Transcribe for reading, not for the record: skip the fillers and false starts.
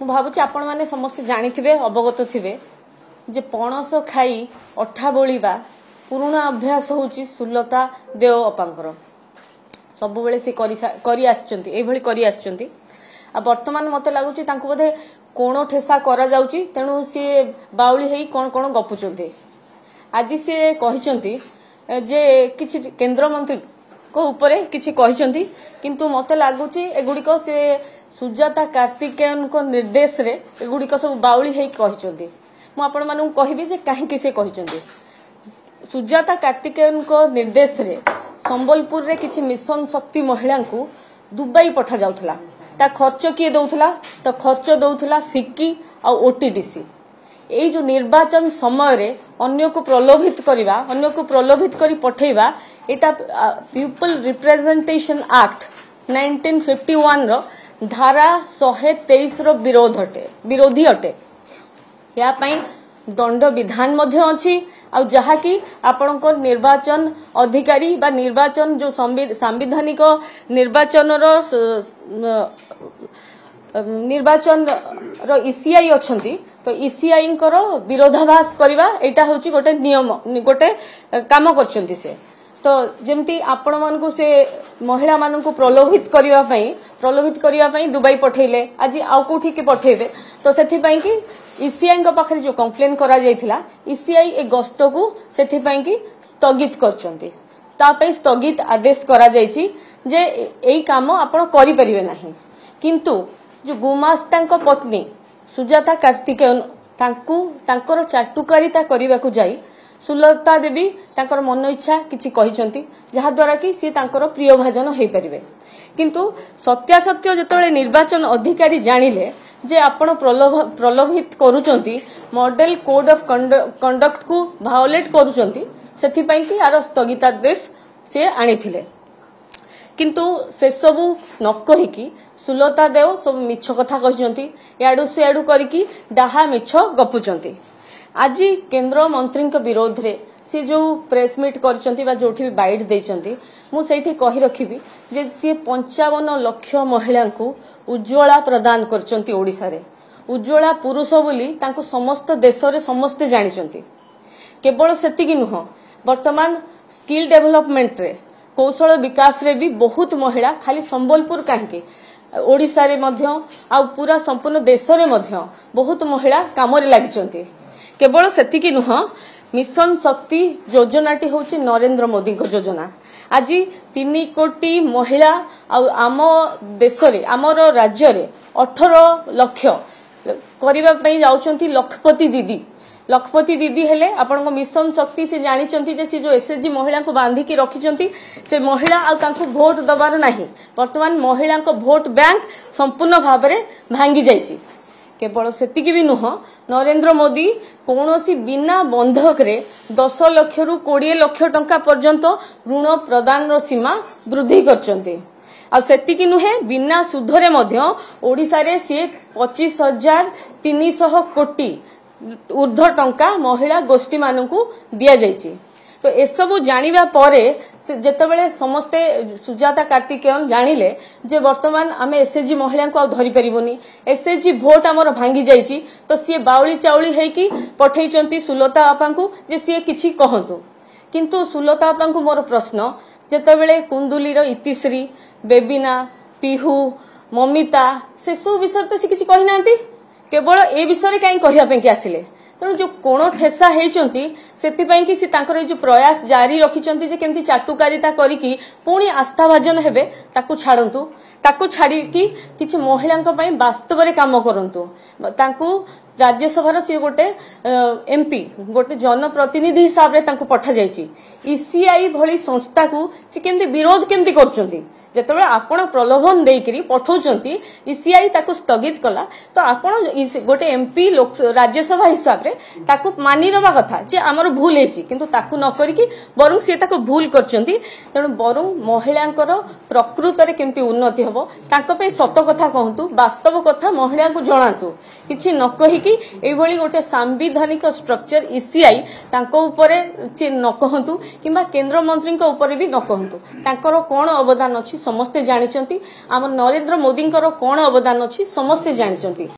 मु भावुची आपण माने समस्त जानिथिबे अवगत थिबे जे पणस खाई अठा बोलिबा पुराना अभ्यास होची सुलता देव अपांकर सब बेले से करी आछंती ए भली करी आछंती आ वर्तमान मते लागुची तांको बोधे कोण ठेसा करा जाउची तेनु से बाउली हेई कोन कोन गपुचंती आज से कहिसंती जे किछि केंद्र मंत्री को ऊपरे किछि कहिसंती किंतु मते लागुची एगुडिको से सुजाता कार्तिकेयन को निर्देश रे एगुडिको सब बाउली हेई कहिसंती मु आपण मानु कहिबी जे काहे कि से कहिसंती सुजाता कार्तिकेयन को निर्देश रे संबलपुर रे किछि मिशन शक्ति महिला को दुबई पठा जाउथला ता खर्च किए दउथला तो खर्च दउथला फिक्की आ ओटीडीसी एई जो निर्वाचन समय रे अन्य को प्रलोभित करिवा अन्य को प्रलोभित करी पठेइबा एटा पीपल रिप्रेजेंटेशन एक्ट 1951 रो धारा 123 रो विरोधी अटे या पई दंड विधान मध्य अछि आ जहा कि आपनको निर्वाचन अधिकारी बा निर्वाचन जो संवैधानिक निर्वाचन रो निर्वाचन रो ईसीआई अछंती तो ईसीआई को विरोधाभास करबा एटा होची गोटे नियम गोटे काम करचंती से तो जेमती आपण मन को से महिला मान को प्रलोभित करिवा पई दुबई पठेले आज आउ कोठी के पठेबे तो सेथि पई कि ईसीआई को पाखरे जो कंप्लेन करा जायथिला ईसीआई ए गस्त को सेथि पई कि स्थगित करचंती ता पई स्थगित आदेश करा जायछि जे एई काम आपण करि परिबे नाही किंतु जो गुमास्ता को पत्नी सुजाता कार्तिकेयन तांकर चाटुकारिता करने को जाई सुलता देवी तांकर मन इच्छा किछि कहिसंती जहा द्वारा कि सी तांकर प्रिय भाजन होई परिबे किंतु सत्यासत्य जतबेले निर्वाचन अधिकारी जानिले जे आपण प्रलोभित करूचंती मॉडल कोड ऑफ कंडक्ट को वायोलेट करूचंती सेथि पई कि आर स्थगितादेश से आनिथिले किंतु से सबू न कहीकि सुलता देव सब मिछ कथा कहिसंती याडू से याडू करिकि डाहा मिछ गपुचंती आज केंद्र मंत्री के विरोध रे से जो प्रेस मीट करचंती बा जोठी भी बाइट देचंती मु सेठी कहि रखिबी जे से 55 लाख महिला को उज्ज्वला प्रदान करचंती ओडिसा रे उज्ज्वला पुरुष बोली तांको समस्त देश रे समस्त जानिचंती केवल सेतिकी नुह वर्तमान स्किल डेवलपमेंट रे कौशल विकास रे भी बहुत महिला खाली संबलपुर कहीं ओडिसा रे मध्य आ पूरा संपूर्ण देश रे मध्य बहुत महिला काम रे लागिचंती केवल सेतिकी नुह मिशन शक्ति योजनाटी होची नरेंद्र मोदी को योजना आज 3 कोटी महिला आम देश रे आमर राज्य रे 18 लाख करिबा पई जाउचंती लखपति दीदी हेले आपण मिशन शक्ति से जानिचंती जे से जो एसएचजी महिला को बांधी की रखिचंती से महिला आ तांको वोट दबार नाही वर्तमान महिला को वोट बैंक संपूर्ण भाव रे भांगी जाईची केवल सेतिकी भी नुह नरेंद्र मोदी कोनोसी बिना बंधक रे 10 लाख रु 20 लाख टंका पर्यंत ऋण प्रदान रो सीमा वृद्धि करचंती आ सेतिकी नुहे बिना सुधरे मध्य ओडिसा रे से 25,300 कोटी ऊर्ध्व टंका महिला गोष्ठी मानू दिया जायछि तो ए सबु जानिबा परे जेतेबेले समस्ते सुजाता कार्तिकेयन जानिले जे वर्तमान आमे एसएचजी महिला को धरि परिबोनी एसएचजी वोट हमर भांगी जायछि तो सी बाउली चाउली हेकी पठैचंती सुलता आपा को जे सी किछि कहंतु किंतु सुलता आपा को मोर प्रश्न जेतेबेले कुंदुली रो इतिश्री बेबिना पिहू ममिता से सब विषय तो से किछि कहि नांती केवल ए विषय कहीं कहवाई आसिले तेणु जो कोण ठेसा होती से जो प्रयास जारी रखिंट जे केमती चाटुकारिता करिकी पुणी आस्थाभाजन हेबे ताकू छाड़ंतु ताकू छाड़ी किछि महिला वास्तव रे काम करंतु ताकू राज्यसभा सी गोटे एमपी गोटे जनप्रतिनिधि हिसाब से पठा जायछि ईसीआई भली संस्था को सी केमती विरोध केमती करचंती जेतबे आपण प्रलोभन देकरी पठौचंती ईसीआई ताकू स्थगित कला तो आपण गोटे एमपी राज्यसभा हिसाब रे ताकू मानि नबा कथा जे हमर भूल हेछि किंतु ताकू न करिकि बरं से ताकू भूल करचंती तेणु बरं महिलांकर प्रकृत रे केमती उन्नति हबो तांको पे सत कथा कहंतु वास्तव कथा महिला को जणांतु किछि न कहिकि एई भली गोटे संवैधानिक स्ट्रक्चर ईसीआई तांको ऊपरे से न कहंतु किबा केंद्र मंत्री को ऊपरे भी न कहंतु तांकर कोन अवदान अछि समस्ते जानिचंती आम नरेंद्र मोदी कौन अवदान अच्छी समस्ते जानिचंती।